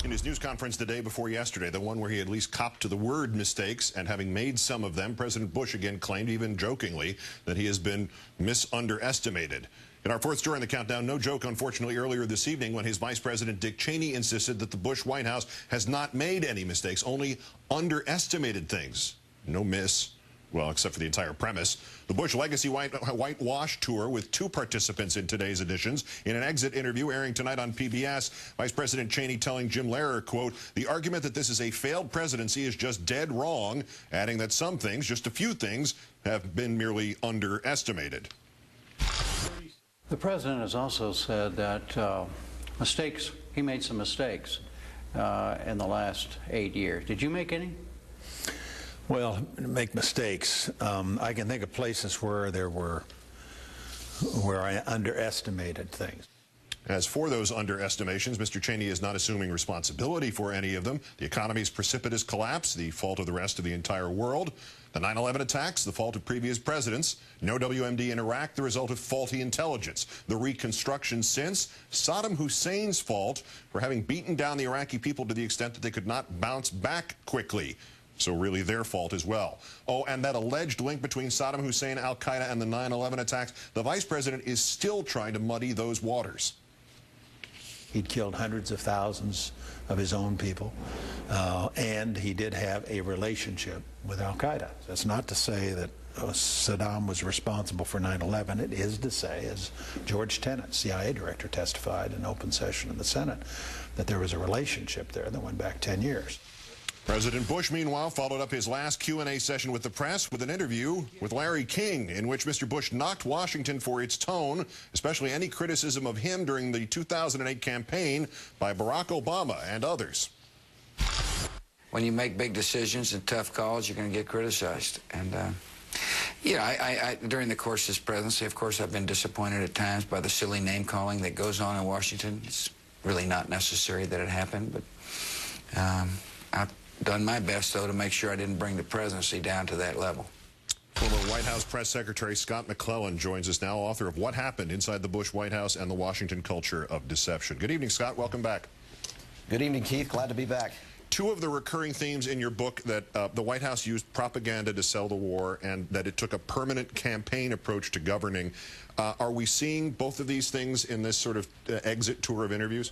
In his news conference the day before yesterday, the one where he at least copped to the word mistakes, and having made some of them, President Bush again claimed, even jokingly, that he has been misunderestimated. In our fourth story in the countdown, no joke, unfortunately, earlier this evening when his Vice President Dick Cheney insisted that the Bush White House has not made any mistakes, only underestimated things. No miss. Well, except for the entire premise. The Bush Legacy Whitewash Tour with two participants in today's editions. In an exit interview airing tonight on PBS, Vice President Cheney telling Jim Lehrer, quote, "The argument that this is a failed presidency is just dead wrong," adding that some things, just a few things, have been merely underestimated. The president has also said that he made some mistakes in the last 8 years. Did you make any? Well, make mistakes. I can think of places where I underestimated things. As for those underestimations, Mr. Cheney is not assuming responsibility for any of them. The economy's precipitous collapse, the fault of the rest of the entire world. The 9/11 attacks, the fault of previous presidents. No WMD in Iraq, the result of faulty intelligence. The reconstruction since, Saddam Hussein's fault for having beaten down the Iraqi people to the extent that they could not bounce back quickly. So really their fault as well. Oh, and that alleged link between Saddam Hussein, al-Qaeda, and the 9/11 attacks, the vice president is still trying to muddy those waters. He'd killed hundreds of thousands of his own people, and he did have a relationship with al-Qaeda. That's not to say that Saddam was responsible for 9/11. It is to say, as George Tenet, CIA director, testified in open session in the Senate, that there was a relationship there that went back 10 years. President Bush, meanwhile, followed up his last Q&A session with the press with an interview with Larry King, in which Mr. Bush knocked Washington for its tone, especially any criticism of him during the 2008 campaign by Barack Obama and others. When you make big decisions and tough calls, you're going to get criticized. And, you know, during the course of this presidency, of course, I've been disappointed at times by the silly name-calling that goes on in Washington. It's really not necessary that it happened, but I've done my best, though, to make sure I didn't bring the presidency down to that level. Former White House Press Secretary Scott McClellan joins us now, author of What Happened Inside the Bush White House and the Washington Culture of Deception. Good evening, Scott. Welcome back. Good evening, Keith. Glad to be back. Two of the recurring themes in your book, that the White House used propaganda to sell the war and that it took a permanent campaign approach to governing. Are we seeing both of these things in this sort of exit tour of interviews?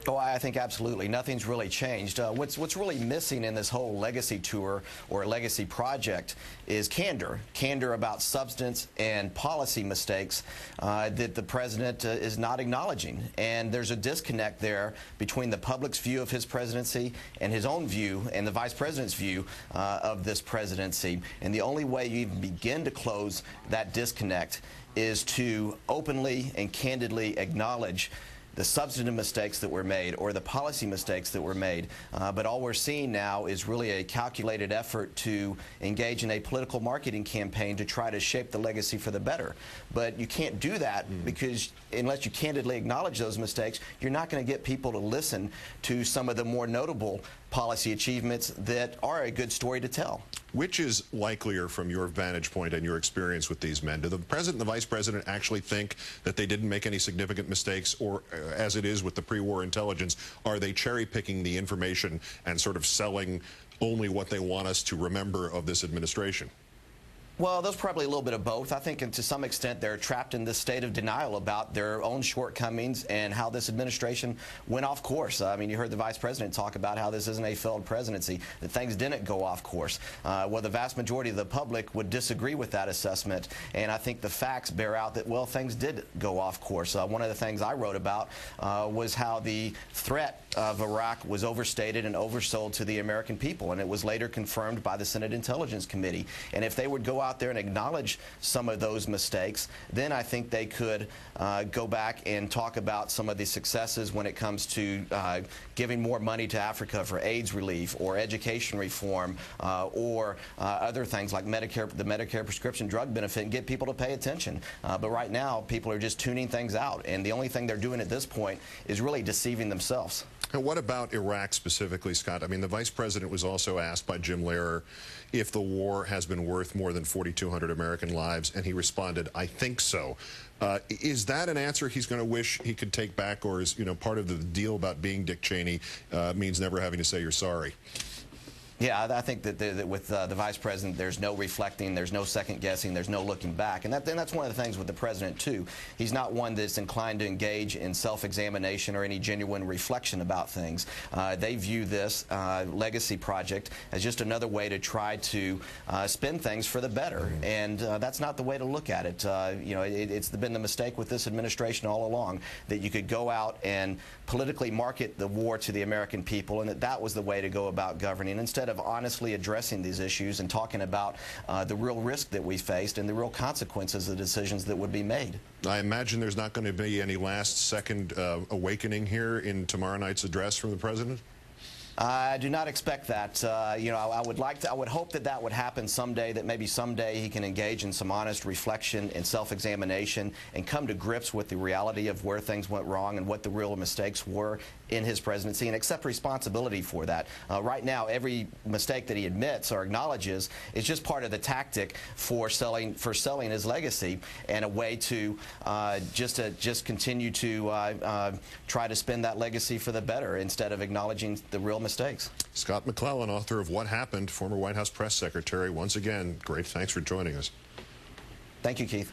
Oh, I think absolutely. Nothing's really changed. What's really missing in this whole legacy tour or legacy project is candor. Candor about substance and policy mistakes that the president is not acknowledging. And there's a disconnect there between the public's view of his presidency and his own view and the vice president's view of this presidency. And the only way you even begin to close that disconnect is to openly and candidly acknowledge the substantive mistakes that were made or the policy mistakes that were made. But all we're seeing now is really a calculated effort to engage in a political marketing campaign to try to shape the legacy for the better. But you can't do that because unless you candidly acknowledge those mistakes, you're not going to get people to listen to some of the more notable policy achievements that are a good story to tell. Which is likelier from your vantage point and your experience with these men? Do the president and the vice president actually think that they didn't make any significant mistakes, or as it is with the pre-war intelligence, are they cherry-picking the information and sort of selling only what they want us to remember of this administration? Well, there's probably a little bit of both. I think to some extent they're trapped in this state of denial about their own shortcomings and how this administration went off course. I mean, you heard the vice president talk about how this isn't a failed presidency, that things didn't go off course. Well, the vast majority of the public would disagree with that assessment, and I think the facts bear out that, well, things did go off course. One of the things I wrote about was how the threat of Iraq was overstated and oversold to the American people, and it was later confirmed by the Senate Intelligence Committee. And if they would go out there and acknowledge some of those mistakes, then I think they could go back and talk about some of the successes when it comes to giving more money to Africa for AIDS relief or education reform or other things like Medicare, the Medicare prescription drug benefit, and get people to pay attention. But right now, people are just tuning things out, and the only thing they're doing at this point is really deceiving themselves. And what about Iraq specifically, Scott? I mean, the vice president was also asked by Jim Lehrer if the war has been worth more than 4,200 American lives, and he responded, "I think so." Is that an answer he's going to wish he could take back, or is, part of the deal about being Dick Cheney means never having to say you're sorry? Yeah, I think that with the vice president, there's no reflecting, there's no second guessing, there's no looking back. And that's one of the things with the president, too. He's not one that's inclined to engage in self-examination or any genuine reflection about things. They view this legacy project as just another way to try to spin things for the better. And that's not the way to look at it. It's been the mistake with this administration all along, that you could go out and politically market the war to the American people, and that was the way to go about governing, instead of honestly addressing these issues and talking about the real risk that we faced and the real consequences of the decisions that would be made. I imagine there's not going to be any last-second awakening here in tomorrow night's address from the president? I do not expect that. I would hope that would happen someday, that maybe someday he can engage in some honest reflection and self-examination and come to grips with the reality of where things went wrong and what the real mistakes were in his presidency, and accept responsibility for that. Right now, every mistake that he admits or acknowledges is just part of the tactic for selling his legacy, and a way to just continue to try to spin that legacy for the better instead of acknowledging the real mistakes. Scott McClellan, author of What Happened, former White House press secretary. Once again, great thanks for joining us. Thank you, Keith.